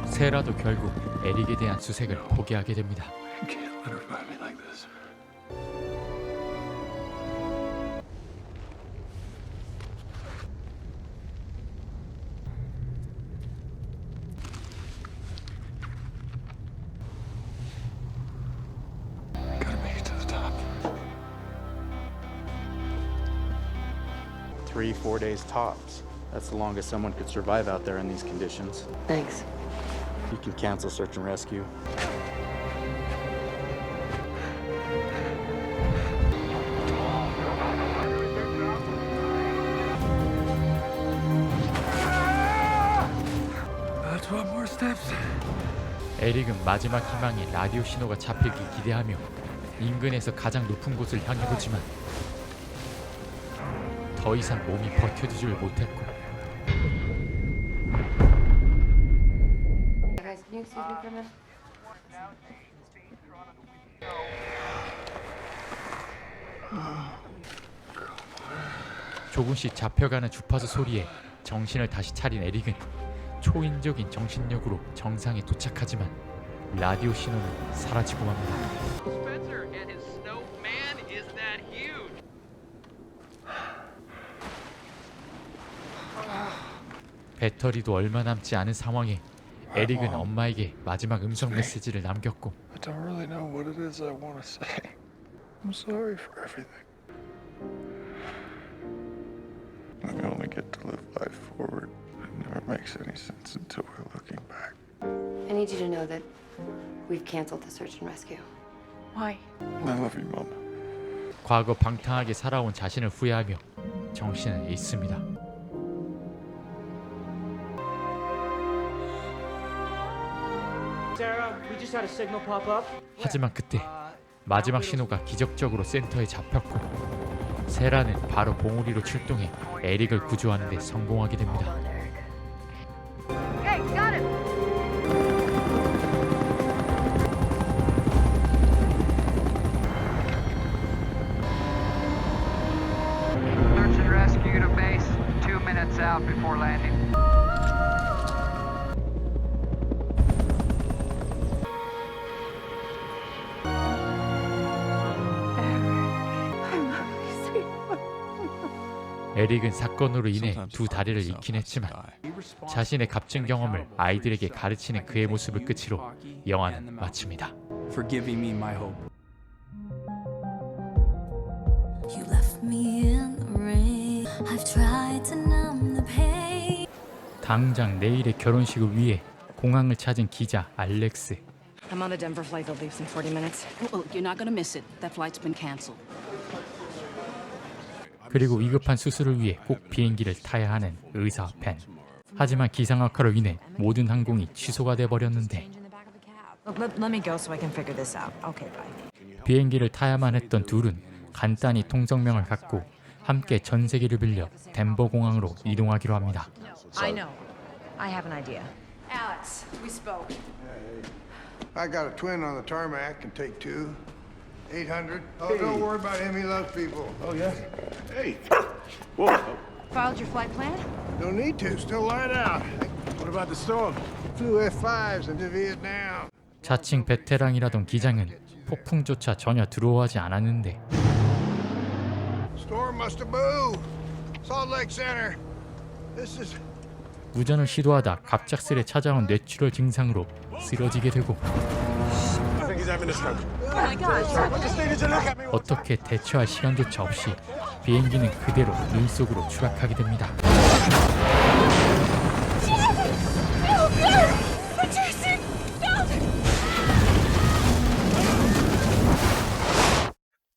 세라도 결국 에릭에 대한 수색을 포기하게 됩니다. Three, 4 days tops. That's the longest someone could survive out there in these conditions. Thanks. You can cancel search and rescue. That's one more steps. 에릭은 마지막 희망인 라디오 신호가 잡히길 기대하며 인근에서 가장 높은 곳을 향해보지만 더 이상 몸이 버텨주질 못했고 Guys, can you excuse me for a minute? 조금씩 잡혀가는 주파수 소리에 정신을 다시 차린 에릭은 초인적인 정신력으로 정상에 도착하지만 라디오 신호는 사라지고 맙니다. Spencer and his snow man is that huge. 배터리도 얼마 남지 않은 상황에 에릭은 엄마에게 마지막 음성 메시지를 남겼고 I don't really know what it is I want to say. I'm sorry for everything. We only get to live life forward. It never makes any sense until we're looking back. I need you to know that we've canceled the search and rescue. Why? I love you, Mom. 과거 방탕하게 살아온 자신을 후회하며 정신을 잃습니다. Sarah, we just had a signal pop up. 하지만 그때 마지막 신호가 기적적으로 센터에 잡혔고 세라는 바로 봉우리로 출동해 에릭을 구조하는 데 성공하게 됩니다. Hey, got him! Search and rescue to base 2 minutes out before landing. 에릭은 사건으로 인해 두 다리를 잃긴 했지만 자신의 값진 경험을 아이들에게 가르치는 그의 모습을 끝으로 영화는 마칩니다. For giving me my hope. You left me in the rain. I've tried to numb the pain. 당장 내일의 결혼식을 위해 공항을 찾은 기자 알렉스. I'm on the Denver flight that leaves in 40 minutes. Well, you're not going to miss it. That flight's been canceled. 그리고 위급한 수술을 위해 꼭 비행기를 타야 하는 의사 벤. 하지만 기상악화로 인해 모든 항공이 취소가 돼버렸는데 Let me go so I can figure this out. Okay, bye. 비행기를 타야만 했던 둘은 간단히 통성명을 갖고 함께 전세기를 빌려 덴버 공항으로 이동하기로 합니다. I know. I have an idea. Alex, we spoke. I got a twin on the tarmac. Can take 2. 800. Oh, don't worry about him. He loves people. Oh, yeah? Hey. Whoa. Filed your flight plan? Don't need to. Still light out. What about the storm? Flew F-5s into Vietnam. 자칭 베테랑이라던 기장은 폭풍조차 전혀 두려워하지 않았는데 Storm must have moved. Salt Lake Center. This is... 우전을 시도하다 갑작스레 찾아온 뇌출혈 증상으로 쓰러지게 되고 어떻게 대처할 시간조차 없이 비행기는 그대로 눈 속으로 추락하게 됩니다.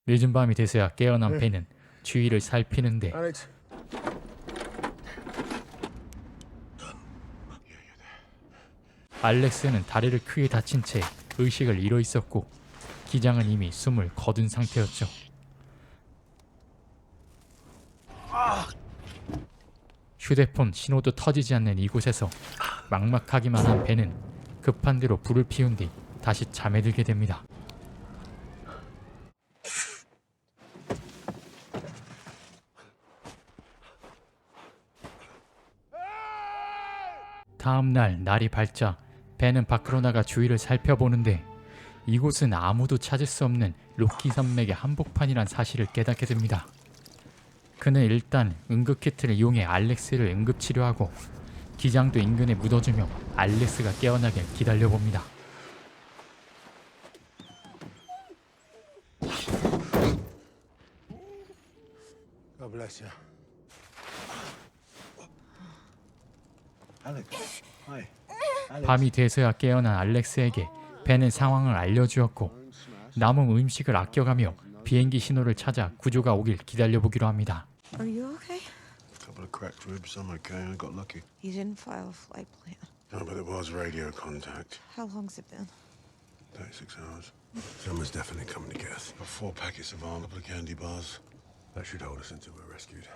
늦은 밤이 돼서야 깨어난 벤은 주위를 살피는데 알렉스는 다리를 크게 다친 채 의식을 잃어 있었고 기장은 이미 숨을 거둔 상태였죠. 휴대폰 신호도 터지지 않는 이곳에서 막막하기만 한 벤은 급한 대로 불을 피운 뒤 다시 잠에 들게 됩니다. 다음날 날이 밝자 벤은 밖으로 나가 주위를 살펴보는데 이곳은 아무도 찾을 수 없는 로키 산맥의 한복판이란 사실을 깨닫게 됩니다. 그는 일단 응급키트를 이용해 알렉스를 응급치료하고 기장도 인근에 묻어주며 알렉스가 깨어나길 기다려봅니다. God bless you. Alex, hi. 밤이 돼서야 깨어난 알렉스에게 벤은 상황을 알려주었고 남은 음식을 아껴가며 비행기 신호를 찾아 구조가 오길 기다려보기로 합니다. Are you okay? Couple of cracked ribs. I'm okay. I got lucky. He didn't file a flight plan. No, but there was radio contact. How long's it been? 36 hours. Someone's definitely coming to get us. Got 4 packets of arm, a couple of candy bars. That should hold us until we're rescued.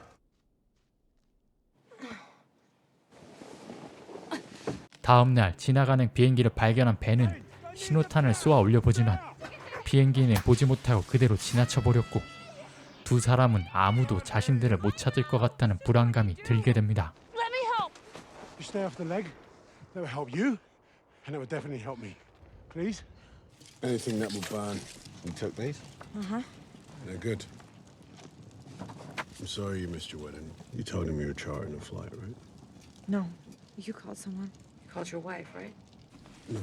다음날 지나가는 비행기를 발견한 벤은 신호탄을 쏘아 올려보지만 비행기는 보지 못하고 그대로 지나쳐버렸고 두 사람은 아무도 자신들을 못 찾을 것 같다는 불안감이 들게 됩니다. Let me help. You stay off the leg. That will help you, and it will definitely help me. Please. Anything that will burn. You took these? They're good. I'm sorry you missed your wedding. You told him you were chartering a flight, right? No. You called someone. You called your wife, right? No.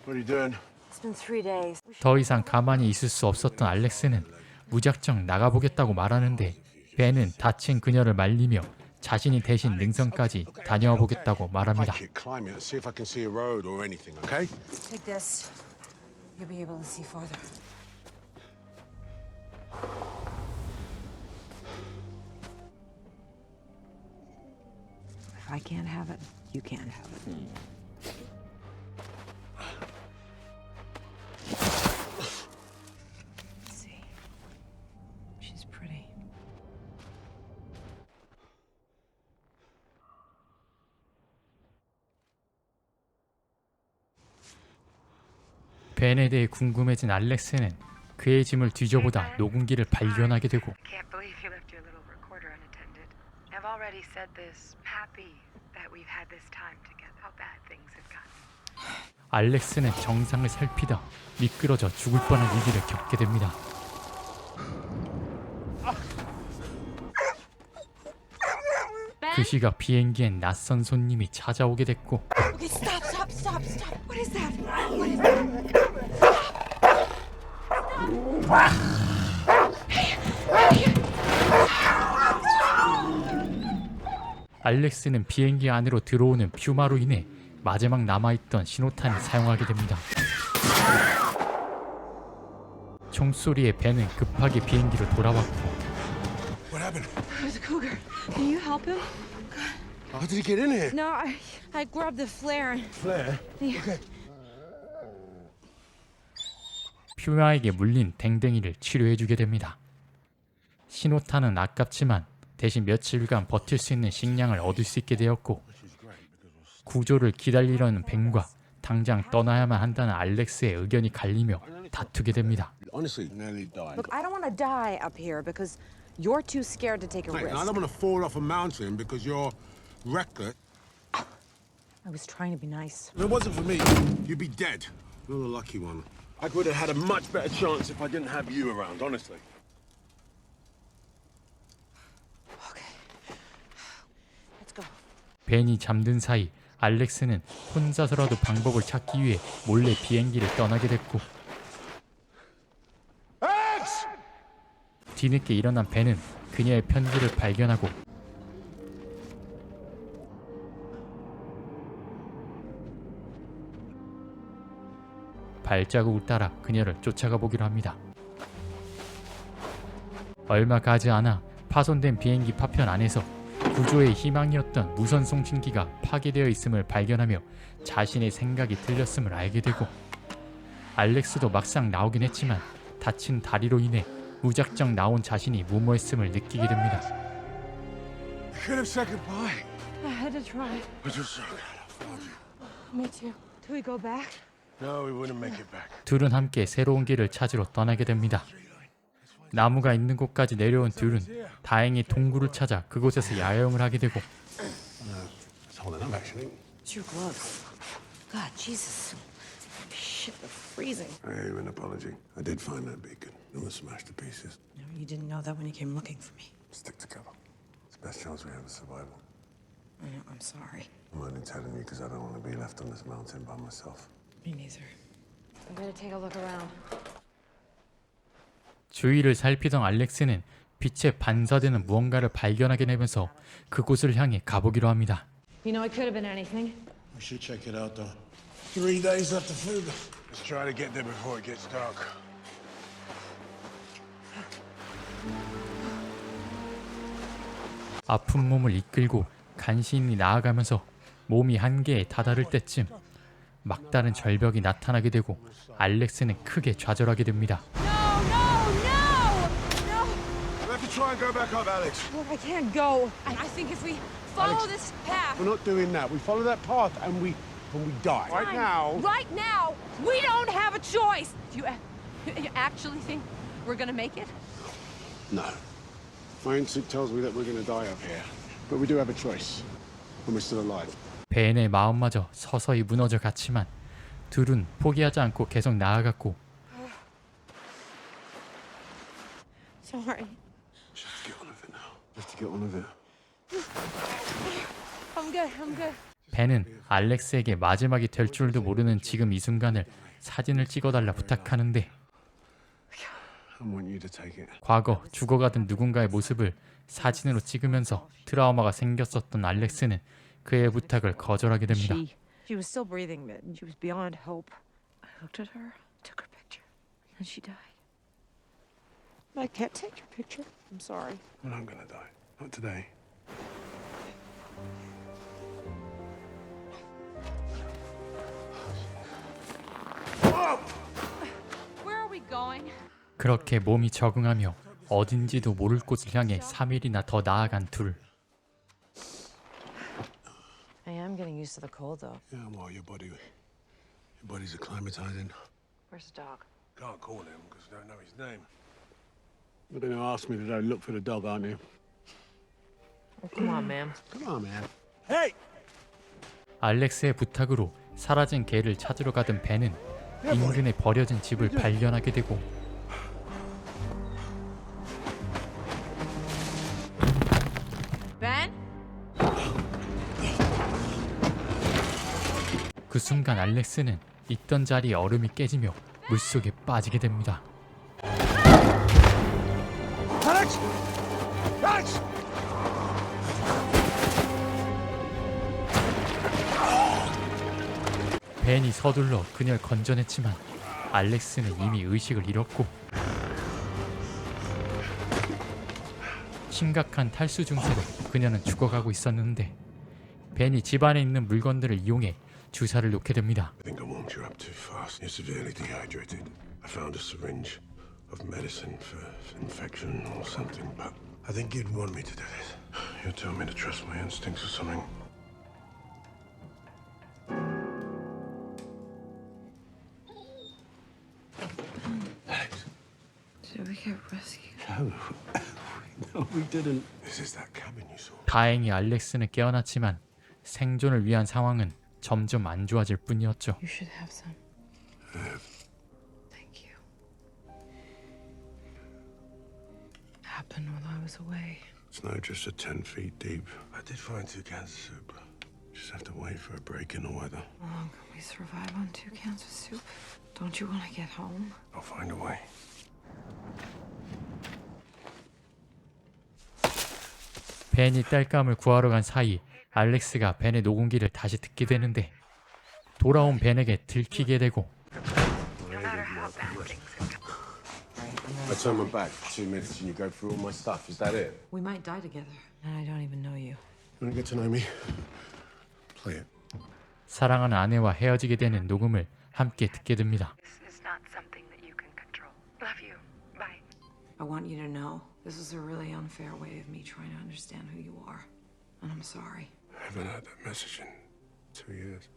What are you doing? It's been 3 days. 더 이상 가만히 있을 수 없었던 알렉스는 무작정 나가보겠다고 말하는데 벤은 다친 그녀를 말리며 자신이 대신 능선까지 다녀와 보겠다고 말합니다. Climb it. See if I can see a road or anything, okay? Take this. You'll be able to see farther. If I can't have it, you can't have it. Let's see. She's pretty. 벤에 대해 궁금해진 알렉스는 그의 짐을 뒤져보다 녹음기를 발견하게 되고 Can't believe you left your little recorder unattended. I've already said this. Happy that we've had this time together. How bad things have gotten. 알렉스는 정상을 살피다 미끄러져 죽을 뻔한 위기를 겪게 됩니다. 그 시각 비행기엔 낯선 손님이 찾아오게 됐고 Okay, stop, stop, stop, stop. What is that? What is that? 알렉스는 비행기 안으로 들어오는 퓨마로 인해 마지막 남아있던 신호탄을 사용하게 됩니다. 총소리에 벤은 급하게 비행기로 돌아왔고 What happened? There's a cougar. Can you help him? How did he get in here? No, I grabbed the flare. Flare? Okay. 퓨마에게 물린 댕댕이를 치료해주게 됩니다. 신호탄은 아깝지만 대신 며칠간 버틸 수 있는 식량을 얻을 수 있게 되었고 구조를 기다리려는 벤과 당장 떠나야만 한다는 알렉스의 의견이 갈리며 다투게 됩니다. Honestly, nearly died. Look, I don't want to die up here because you're too scared to take a Mate, risk. I don't want to fall off a mountain because you're reckless. I was trying to be nice. If it wasn't for me, you'd be dead. You're the lucky one. I would have had a much better chance if I didn't have you around, honestly. Let's go. 벤이 잠든 사이 알렉스는 혼자서라도 방법을 찾기 위해 몰래 비행기를 떠나게 됐고 뒤늦게 일어난 벤은 그녀의 편지를 발견하고 발자국을 따라 그녀를 쫓아가 보기로 합니다. 얼마 가지 않아 파손된 비행기 파편 안에서 구조의 희망이었던 무선 송신기가 파괴되어 있음을 발견하며 자신의 생각이 틀렸음을 알게 되고 알렉스도 막상 나오긴 했지만 다친 다리로 인해 무작정 나온 자신이 무모했음을 느끼게 됩니다. could have said goodbye. I had to try. But you're so glad I found you. Me too. Do we go back? No, we wouldn't make it back. 둘은 함께 새로운 길을 찾으러 떠나게 됩니다. 나무가 있는 곳까지 내려온 둘은 다행히 동굴을 찾아 그곳에서 야영을 하게 되고 It's holding up, actually. It's your gloves. God, Jesus. Shit, they're freezing. I owe an apology. I did find that beacon. It was smashed to pieces. No, you didn't know that when you came looking for me. Stick together. It's the best chance we have of survival. I'm sorry. I'm only telling you because I don't want to be left on this mountain by myself. Me neither. I'm gonna take a look around. 주위를 살피던 알렉스는 빛에 반사되는 무언가를 발견하게 되면서 그곳을 향해 가보기로 합니다. You know, it could have been anything. We should check it out, though. 3 days after Fuga. Let's try to get there before it gets dark. 아픈 몸을 이끌고 간신히 나아가면서 몸이 한계에 다다를 때쯤 막다른 절벽이 나타나게 되고 알렉스는 크게 좌절하게 됩니다. We have to try and go back up, Alex. Look, I can't go. I think if we follow Alex, this path. We're not doing that. We follow that path and we die. Right now. Right now, we don't have a choice. Do you actually think we're gonna make it? No. My instinct tells me that we're going to die up here. But we do have a choice. When we're still alive. 벤의 마음마저 서서히 무너져 갔지만 둘은 포기하지 않고 계속 나아갔고 Sorry. Just get on with it now. Just get on with it. I'm good. I'm good. 벤은 알렉스에게 마지막이 될 줄도 모르는 지금 이 순간을 사진을 찍어달라 부탁하는데 I want you to take it. 과거 죽어가던 누군가의 모습을 사진으로 찍으면서 트라우마가 생겼었던 알렉스는 그의 부탁을 거절하게 됩니다. She was still breathing, but she was beyond hope. I looked at her, took her picture, and she died. I can't take your picture. I'm sorry. Well, I'm going to die. Not today. Where are we going? 그렇게 몸이 적응하며 어딘지도 모를 곳을 향해 3일이나 더 나아간 둘. I am getting used to the cold, though. Yeah, well, your body's acclimatizing. Where's the dog? Can't call him because I don't know his name. You're going to ask me to go look for the dog, aren't you? Oh, come on, man. Come on, man. Hey! 알렉스의 부탁으로 사라진 개를 찾으러 가던 벤은 인근에 버려진 집을 발견하게 되고 Ben? 그 순간 알렉스는 있던 자리에 얼음이 깨지며 물속에 빠지게 됩니다. Alex! Alex! 벤이 서둘러 그녀를 건져냈지만 알렉스는 이미 의식을 잃었고 심각한 탈수 증세로 그녀는 죽어가고 있었는데 벤이 집안에 있는 물건들을 이용해 주사를 놓게 됩니다. I think I warmed you up too fast. You're severely dehydrated. I found a syringe of medicine for infection or something, but I think you'd want me to do this. You tell me to trust my instincts or something. Alex. Did we get rescued? No, we didn't. This is that cabin you saw. 다행히 알렉스는 깨어났지만 생존을 위한 상황은 점점 안 좋아질 뿐이었죠. You should have some. Thank you. Happened while I was away. It's no just a 10 feet deep. I did find 2 cans of soup. Just have to wait for a break in the weather. How long can we survive on 2 cans of soup? Don't you want to get home? I'll find a way. 벤이 땔감을 구하러 간 사이 알렉스가 벤의 녹음기를 다시 듣게 되는데 돌아온 벤에게 들키게 되고 I turn my back 2 minutes and you go through all my stuff. Is that it? We might die together, and I don't even know you. You want to get to know me? Play it. 사랑하는 아내와 헤어지게 되는 녹음을 함께 듣게 됩니다. This is not something that you can control. Love you. Bye. I want you to know this is a really unfair way of me trying to understand who you are. and I'm sorry. I haven't heard that message in 2 years.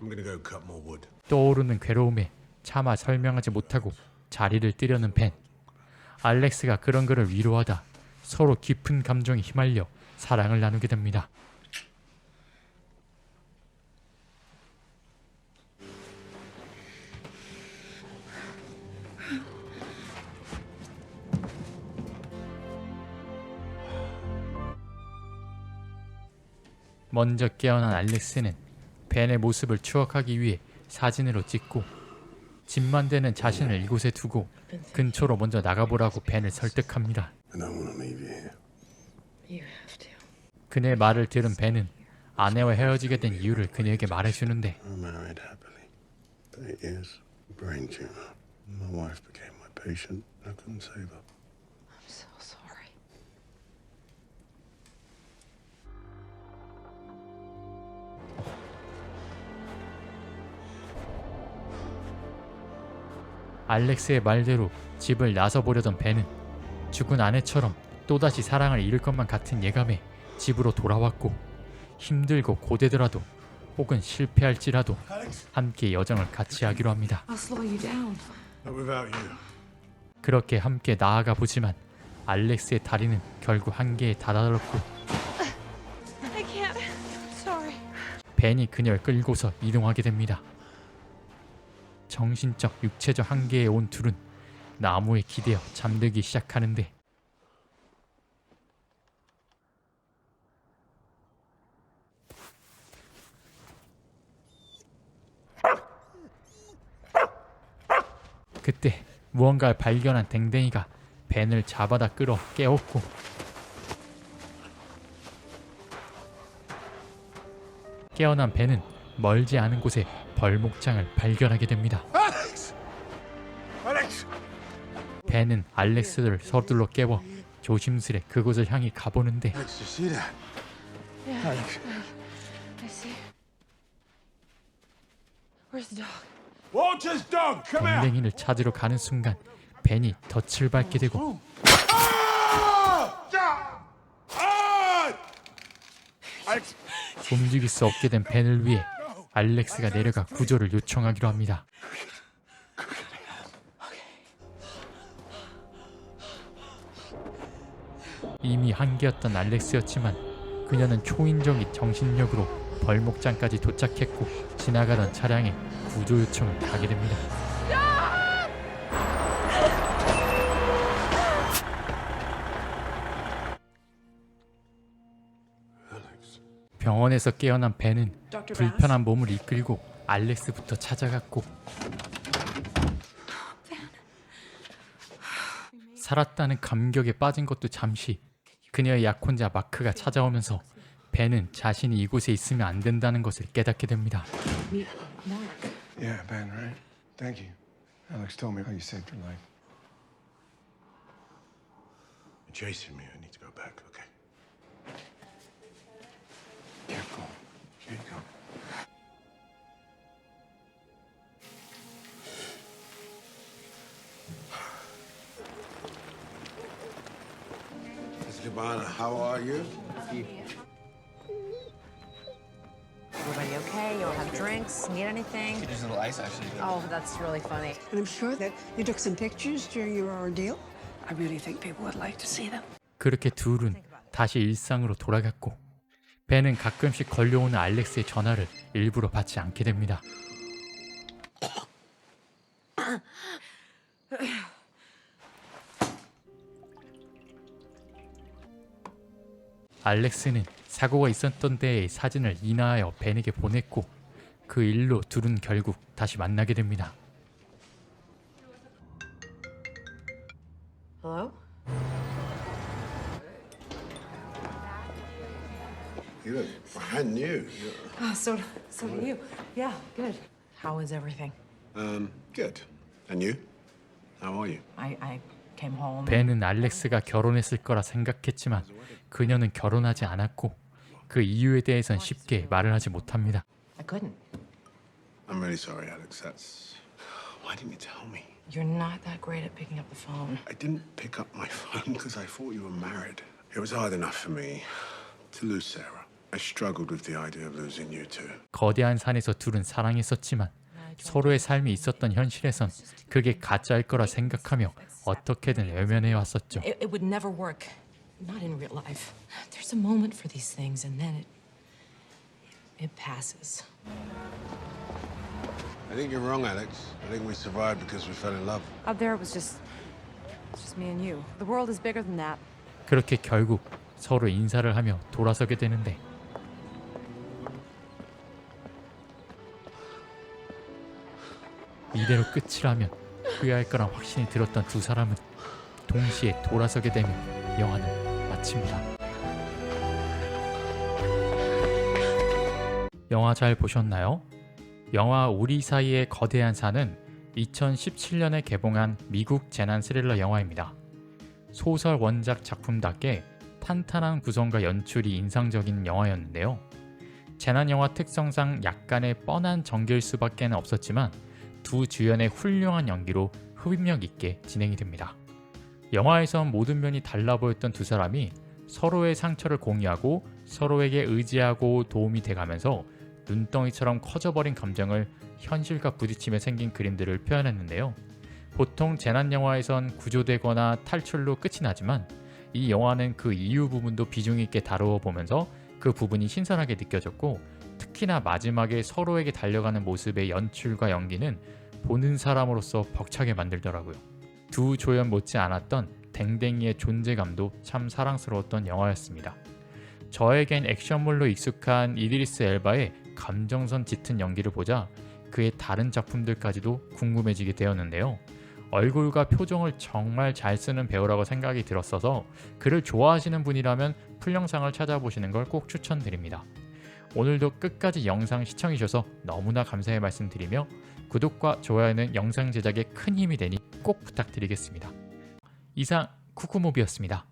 I'm gonna go cut more wood. 떠오르는 괴로움에 차마 설명하지 못하고 자리를 뜨려는 벤. 알렉스가 그런 그를 위로하다 서로 깊은 감정에 휘말려 사랑을 나누게 됩니다. 먼저 깨어난 알렉스는 벤의 모습을 추억하기 위해 사진으로 찍고 집만 되는 자신을 이곳에 두고 근처로 먼저 나가보라고 벤을 설득합니다. 그의 말을 들은 벤은 아내와 헤어지게 된 이유를 그녀에게 말해주는데 알렉스의 말대로 집을 나서보려던 벤은 죽은 아내처럼 또다시 사랑을 잃을 것만 같은 예감에 집으로 돌아왔고 힘들고 고되더라도 혹은 실패할지라도 함께 여정을 같이 하기로 합니다. 그렇게 함께 나아가 보지만 알렉스의 다리는 결국 한계에 다다랐고 벤이 그녀를 끌고서 이동하게 됩니다. 정신적, 육체적 한계에 온 둘은 나무에 기대어 잠들기 시작하는데 그때 무언가를 발견한 댕댕이가 벤을 잡아다 끌어 깨웠고 깨어난 벤은 멀지 않은 곳에 벌목장을 발견하게 됩니다. 벤은 알렉스를 서둘러 깨워 조심스레 그곳을 향해 가보는데 댕댕이를 찾으러 가는 순간 벤이 덫을 밟게 되고 움직일 수 없게 된 벤을 위해 알렉스가 내려가 구조를 요청하기로 합니다. 이미 한계였던 알렉스였지만 그녀는 초인적인 정신력으로 벌목장까지 도착했고 지나가던 차량에 구조 요청을 하게 됩니다. 병원에서 깨어난 벤은 불편한 몸을 이끌고 알렉스부터 찾아갔고 살았다는 감격에 빠진 것도 잠시 그녀의 약혼자 마크가 찾아오면서 벤은 자신이 이곳에 있으면 안 된다는 것을 깨닫게 됩니다. Yeah, Ben, right? Thank you. Alex told me how you saved your life. You're chasing me. I need to go back, okay? Careful. Here you go. Miss Cabana, how are you? Everybody okay? You all have drinks? Need anything? Could use a little ice, actually. Oh, that's really funny. And I'm sure that you took some pictures during your ordeal. I really think people would like to see them. 그렇게 둘은 다시 일상으로 돌아갔고 벤은 가끔씩 걸려오는 알렉스의 전화를 일부러 받지 않게 됩니다. 알렉스는 사고가 있었던 때의 사진을 인화하여 벤에게 보냈고 그 일로 둘은 결국 다시 만나게 됩니다. Hello? You look brand new. Oh, so do you. Yeah, good. How is everything? Good. And you? How are you? I came home. 벤은 알렉스가 결혼했을 거라 생각했지만 그녀는 결혼하지 않았고 그 이유에 대해선 쉽게 말을 하지 못합니다. I couldn't. I'm really sorry, Alex. That's... Why didn't you tell me? You're not that great at picking up the phone. I didn't pick up my phone because I thought you were married. It was hard enough for me to lose Sarah. I struggled with the idea of losing you too. 거대한 산에서 둘은 사랑했었지만 서로의 삶이 있었던 현실에선 그게 가짜일 거라 생각하며 어떻게든 외면해 왔었죠. It would never work. Not in real life. There's a moment for these things, and then it passes. I think you're wrong, Alex. I think we survived because we fell in love. Out there it was just me and you. The world is bigger than that. 그렇게 결국 서로 인사를 하며 돌아서게 되는데 이대로 끝이라면 후회할 거란 확신이 들었던 두 사람은 동시에 돌아서게 되며 영화는 마칩니다. 영화 잘 보셨나요? 영화 우리 사이의 거대한 산은 2017년에 개봉한 미국 재난 스릴러 영화입니다. 소설 원작 작품답게 탄탄한 구성과 연출이 인상적인 영화였는데요. 재난 영화 특성상 약간의 뻔한 전개일 수밖에 없었지만 두 주연의 훌륭한 연기로 흡입력 있게 진행이 됩니다. 영화에선 모든 면이 달라 보였던 두 사람이 서로의 상처를 공유하고 서로에게 의지하고 도움이 돼가면서 눈덩이처럼 커져버린 감정을 현실과 부딪히며 생긴 그림들을 표현했는데요. 보통 재난 영화에선 구조되거나 탈출로 끝이 나지만 이 영화는 그 이후 부분도 비중 있게 다루어 보면서 그 부분이 신선하게 느껴졌고 특히나 마지막에 서로에게 달려가는 모습의 연출과 연기는 보는 사람으로서 벅차게 만들더라고요. 두 조연 못지 않았던 댕댕이의 존재감도 참 사랑스러웠던 영화였습니다. 저에겐 액션물로 익숙한 이드리스 엘바의 감정선 짙은 연기를 보자 그의 다른 작품들까지도 궁금해지게 되었는데요. 얼굴과 표정을 정말 잘 쓰는 배우라고 생각이 들었어서 그를 좋아하시는 분이라면 풀영상을 찾아보시는 걸 꼭 추천드립니다. 오늘도 끝까지 영상 시청해주셔서 너무나 감사의 말씀드리며 구독과 좋아요는 영상 제작에 큰 힘이 되니 꼭 부탁드리겠습니다. 이상 쿠쿠무비였습니다.